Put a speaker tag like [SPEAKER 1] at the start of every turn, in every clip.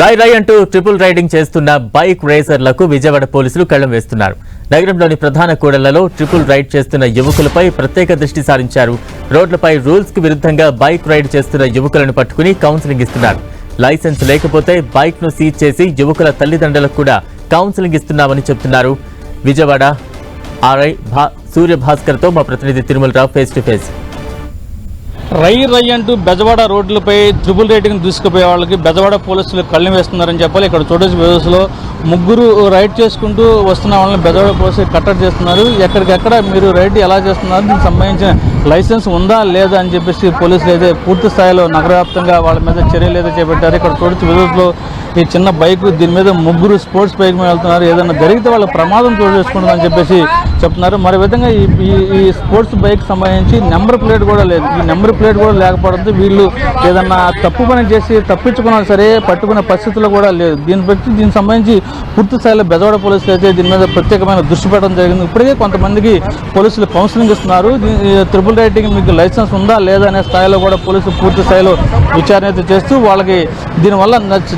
[SPEAKER 1] రాయ్ రాయ్ అంటూ triple riding చేస్తున్న bike రేసర్లకు Vijayawada పోలీసులు కళ్లం వేస్తున్నారు. నగరంలోని ప్రధాన కూడళ్లలో ట్రిపుల్ రైడ్ చేస్తున్న యువకులపై ప్రత్యేక దృష్టి సారించారు. రోడ్లపై రూల్స్ కు విరుద్ధంగా బైక్ రైడ్ చేస్తున్న యువకులను పట్టుకుని కౌన్సిలింగ్ ఇస్తున్నారు. లైసెన్స్ లేకపోతే బైక్ ను సీజ్ చేసి యువకుల తల్లిదండ్రులకు కూడా కౌన్సిలింగ్ ఇస్తున్నామని చెబుతున్నారు. విజయవాడ ఆర్ఐ సూర్యభాస్కర్ తో మా ప్రతినిధి తిరుమలరావు ఫేస్ టు ఫేస్.
[SPEAKER 2] రై అంటూ బెజవాడ రోడ్లపై ట్రిపుల్ రైడింగ్ దూసుకుపోయే వాళ్ళకి బెజవాడ పోలీసులు కళ్ళు వేస్తున్నారని చెప్పాలి. ఇక్కడ చూడొచ్చు వ్యవస్థలో ముగ్గురు రైడ్ చేసుకుంటూ వస్తున్న వాళ్ళని బెజవాడ పోలీసులు కట్టడి చేస్తున్నారు. ఎక్కడికెక్కడ మీరు రైడ్ ఎలా చేస్తున్నారు, దీనికి సంబంధించిన లైసెన్స్ ఉందా లేదా అని చెప్పేసి పోలీసులు అయితే పూర్తి స్థాయిలో నగరవ్యాప్తంగా వాళ్ళ మీద చర్యలు అయితే చేపట్టారు. ఇక్కడ చూడొచ్చు వ్యవస్థలో ఈ చిన్న బైక్, దీని మీద ముగ్గురు స్పోర్ట్స్ బైక్ మీద వెళ్తున్నారు. ఏదైనా జరిగితే వాళ్ళ ప్రమాదం చోటు చేసుకుంటుందని చెప్పేసి చెప్తున్నారు. మరి విధంగా ఈ స్పోర్ట్స్ బైక్ సంబంధించి నెంబర్ ప్లేట్ కూడా లేదు. ఈ నెంబర్ ప్లేట్ కూడా లేకపోవడంతో వీళ్ళు ఏదన్నా తప్పు పని చేసి తప్పించుకున్నా సరే పట్టుకునే పరిస్థితుల్లో కూడా లేదు. దీనికి సంబంధించి పూర్తి స్థాయిలో బెజవాడ పోలీసులు అయితే దీని మీద ప్రత్యేకమైన దృష్టి పెట్టడం జరిగింది. ఇప్పటికే కొంతమందికి పోలీసులు కౌన్సిలింగ్ ఇస్తున్నారు. ట్రిపుల్ రైడింగ్ మీకు లైసెన్స్ ఉందా లేదా అనే స్థాయిలో కూడా పోలీసులు పూర్తి స్థాయిలో విచారణ అయితే చేస్తూ వాళ్ళకి దీనివల్ల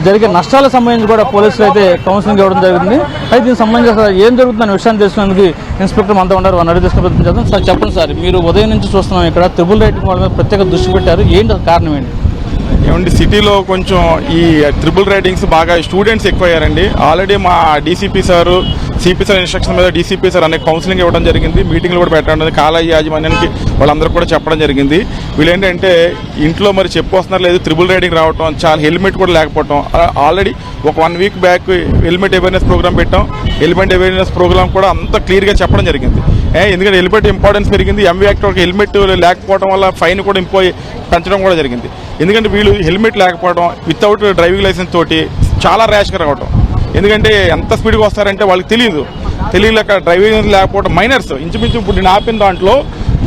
[SPEAKER 2] జరిగే నష్టాలకు సంబంధించి కూడా పోలీసులు అయితే కౌన్సిలింగ్ ఇవ్వడం జరిగింది. అయితే దీనికి సంబంధించి ఏం జరుగుతుందనే విషయాన్ని తెలుసుకునేందుకు ఇన్స్పెక్టర్ అంతా ఉన్నారు, వారిని అడిగి తీసుకుని ప్రయత్నం చేద్దాం. సార్ చెప్పండి సార్, మీరు ఉదయం నుంచి చూస్తున్నాం ఇక్కడ ట్రిపుల్ రైడింగ్ వాళ్ళ మీద ప్రత్యేక దృష్టి పెట్టారు. ఏంటి కారణం ఏంటి?
[SPEAKER 3] ఏమండి, సిటీలో కొంచెం ఈ ట్రిపుల్ రైడింగ్స్ బాగా స్టూడెంట్స్ ఎక్కువ అయ్యారండి. ఆల్రెడీ మా DCP sir, CP sir instruction మీద డీసీపీ సార్ అనే కౌన్సిలింగ్ ఇవ్వడం జరిగింది. మీటింగ్లు కూడా పెట్టడం, కాలేజీ యాజమాన్యానికి వాళ్ళందరూ కూడా చెప్పడం జరిగింది. వీళ్ళు ఏంటంటే ఇంట్లో మరి చెప్పొస్తున్నారు లేదు, ట్రిపుల్ రైడింగ్ రావటం, చాలా హెల్మెట్ కూడా లేకపోవటం. ఆల్రెడీ ఒక 1 week back helmet awareness programme పెట్టాం. హెల్మెట్ అవేర్నెస్ ప్రోగ్రామ్ కూడా అంతా క్లియర్గా చెప్పడం జరిగింది. ఎందుకంటే హెల్మెట్ ఇంపార్టెన్స్ పెరిగింది. ఎంవీ యాక్ట్ ఒక హెల్మెట్ లేకపోవడం వల్ల ఫైన్ కూడా పెంచడం కూడా జరిగింది. ఎందుకంటే వీళ్ళు హెల్మెట్ లేకపోవడం, వితౌట్ డ్రైవింగ్ లైసెన్స్ తోటి చాలా ర్యాష్గా రావడం. ఎందుకంటే ఎంత స్పీడ్గా వస్తారంటే వాళ్ళకి తెలియలేక డ్రైవింగ్ లేకపోవడం. మైనర్స్ ఇంచుమించు ఇప్పుడు నేను ఆపిన దాంట్లో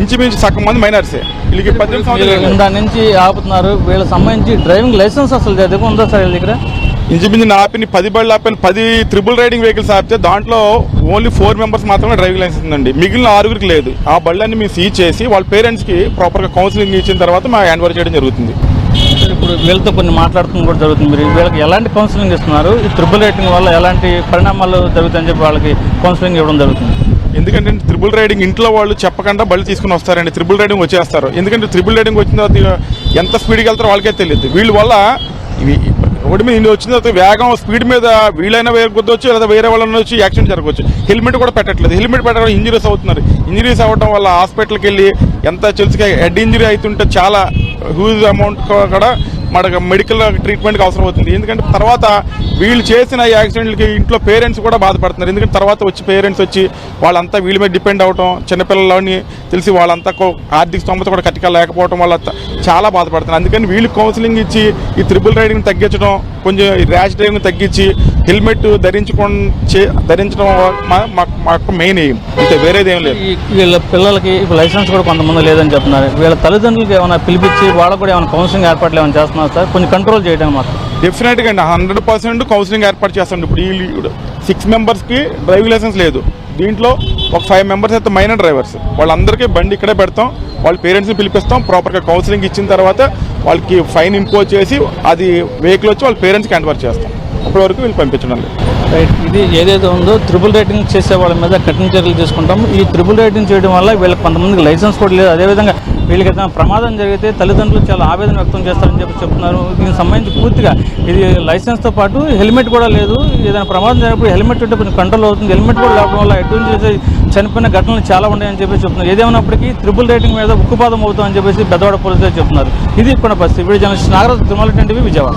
[SPEAKER 3] ఇంచుమించు సగం మంది మైనర్సే. వీళ్ళకి 18 సంవత్సరాలు
[SPEAKER 2] దాని నుంచి ఆపుతున్నారు. వీళ్ళకి సంబంధించి డ్రైవింగ్ లైసెన్స్ అసలు ఉందా సార్ వీళ్ళ దగ్గర?
[SPEAKER 3] ఇంచుమించు ఆపిన 10 బళ్ళు ఆపిన 10 ట్రిపుల్ రైడింగ్ వెహికల్స్ ఆపితే దాంట్లో ఓన్లీ 4 మెంబర్స్ మాత్రమే డ్రైవింగ్ లైసెన్స్ ఉందండి. మిగిలిన 6గురికి లేదు. ఆ బళ్ళన్నీ మేము సీజ్ చేసి వాళ్ళ పేరెంట్స్కి ప్రాపర్గా కౌన్సిలింగ్ ఇచ్చిన తర్వాత మా హ్యాండ్ ఓవర్ చేయడం జరుగుతుంది.
[SPEAKER 2] ఇప్పుడు వీళ్ళతో కొన్ని మాట్లాడుతుంది కూడా జరుగుతుంది. మీరు వీళ్ళకి ఎలాంటి కౌన్సిలింగ్ ఇస్తున్నారు? ఈ ట్రిపుల్ రైడింగ్ వల్ల ఎలాంటి పరిణామాలు జరుగుతాయని చెప్పి వాళ్ళకి కౌన్సిలింగ్ ఇవ్వడం జరుగుతుంది.
[SPEAKER 3] ఎందుకంటే ట్రిపుల్ రైడింగ్ ఇంట్లో వాళ్ళు చెప్పకుండా బళ్ళు తీసుకుని వస్తారండి. ట్రిపుల్ రైడింగ్ వచ్చేస్తారు. ఎందుకంటే ట్రిపుల్ రైడింగ్ వచ్చిన తర్వాత ఎంత స్పీడ్కి వెళ్తారో వాళ్ళకే తెలియదు. వీళ్ళ వల్ల రోడ్డు మీద ఇన్ని వచ్చిన తర్వాత వేగం స్పీడ్ మీద వీళ్ళైనా గుద్దవచ్చు, లేదా వేరే వాళ్ళని వచ్చి యాక్సిడెంట్ జరగవచ్చు. హెల్మెట్ కూడా పెట్టట్లేదు. హెల్మెట్ పెట్టడం ఇంజరీస్ అవుతున్నారు. ఇంజరీస్ అవ్వడం వల్ల హాస్పిటల్కి వెళ్ళి ఎంత తెలుసుగా హెడ్ ఇంజరీ అవుతుంటే చాలా హ్యూజ్ అమౌంట్ కూడా మనకు మెడికల్ ట్రీట్మెంట్కి అవసరం అవుతుంది. ఎందుకంటే తర్వాత వీళ్ళు చేసిన యాక్సిడెంట్లకి ఇంట్లో పేరెంట్స్ కూడా బాధపడుతున్నారు. ఎందుకంటే తర్వాత వచ్చి పేరెంట్స్ వచ్చి వాళ్ళంతా వీళ్ళ మీద డిపెండ్ అవటం, చిన్నపిల్లలని తెలిసి వాళ్ళంతా ఆర్థిక స్తోమత కూడా కట్టిక లేకపోవడం వల్ల చాలా బాధపడుతున్నారు. అందుకని వీళ్ళు కౌన్సిలింగ్ ఇచ్చి ఈ ట్రిపుల్ రైడింగ్ తగ్గించడం, కొంచెం ర్యాష్ డ్రైవింగ్ తగ్గించి హెల్మెట్ ధరించడం మాకు మెయిన్ ఎయిమ్. అంటే వేరేది ఏం లేదు.
[SPEAKER 2] వీళ్ళ పిల్లలకి లైసెన్స్ కూడా కొంతమంది లేదని చెప్తున్నారు. వీళ్ళ తల్లిదండ్రులకి ఏమైనా పిలిపించి వాళ్ళకు కూడా ఏమైనా కౌన్సిలింగ్ ఏర్పాట్లు ఏమైనా చేస్తున్నారు సార్? కొంచెం కంట్రోల్ చేయడం మాత్రం
[SPEAKER 3] డెఫినెట్గా అండి 100% కౌన్సిలింగ్ ఏర్పాటు చేస్తాం. ఇప్పుడు వీళ్ళు 6 మెంబర్స్కి డ్రైవింగ్ లైసెన్స్ లేదు. దీంట్లో ఒక 5 మెంబర్స్ అయితే మైనర్ డ్రైవర్స్. వాళ్ళందరికీ బండి ఇక్కడే పెడతాం. వాళ్ళ పేరెంట్స్ని పిలిపిస్తాం. ప్రాపర్గా కౌన్సిలింగ్ ఇచ్చిన తర్వాత వాళ్ళకి ఫైన్ ఇంపోజ్ చేసి అది వెహికల్ వచ్చి వాళ్ళ పేరెంట్స్కి హ్యాండ్ ఓవర్ చేస్తాం. అప్పటి వరకు వీళ్ళు పంపించడం లేదు.
[SPEAKER 2] రైట్, ఇది ఏదైతే ఉందో ట్రిపుల్ రైడింగ్ చేసే వాళ్ళ మీద కఠిన చర్యలు తీసుకుంటాం. ఈ ట్రిపుల్ రైడింగ్ చేయడం వల్ల వీళ్ళకి కొంతమందికి లైసెన్స్ కూడా లేదు. అదేవిధంగా వీళ్ళకి ఏదైనా ప్రమాదం జరిగితే తల్లిదండ్రులు చాలా ఆవేదన వ్యక్తం చేస్తారని చెప్తున్నారు. దీనికి సంబంధించి పూర్తిగా ఇది లైసెన్స్తో పాటు హెల్మెట్ కూడా లేదు. ఏదైనా ప్రమాదం జరిగినప్పుడు హెల్మెట్ ఉంటే కొంచెం కంట్రోల్ అవుతుంది. హెల్మెట్ కూడా లేకపోవడం వల్ల ఎటువంటి చనిపోయిన ఘటనలు చాలా ఉన్నాయని చెప్పేసి చెప్తున్నారు. ఏదేమైనప్పటికీ ట్రిపుల్ రైడింగ్ మీద ఉక్కుపాదం అవుతామని చెప్పేసి బెజవాడ పోలీసులు చెప్తున్నారు. ఇది ఇప్పుడు పరిస్థితి. Video journalist Nagaraju, Tirumala TV, Vijayawada.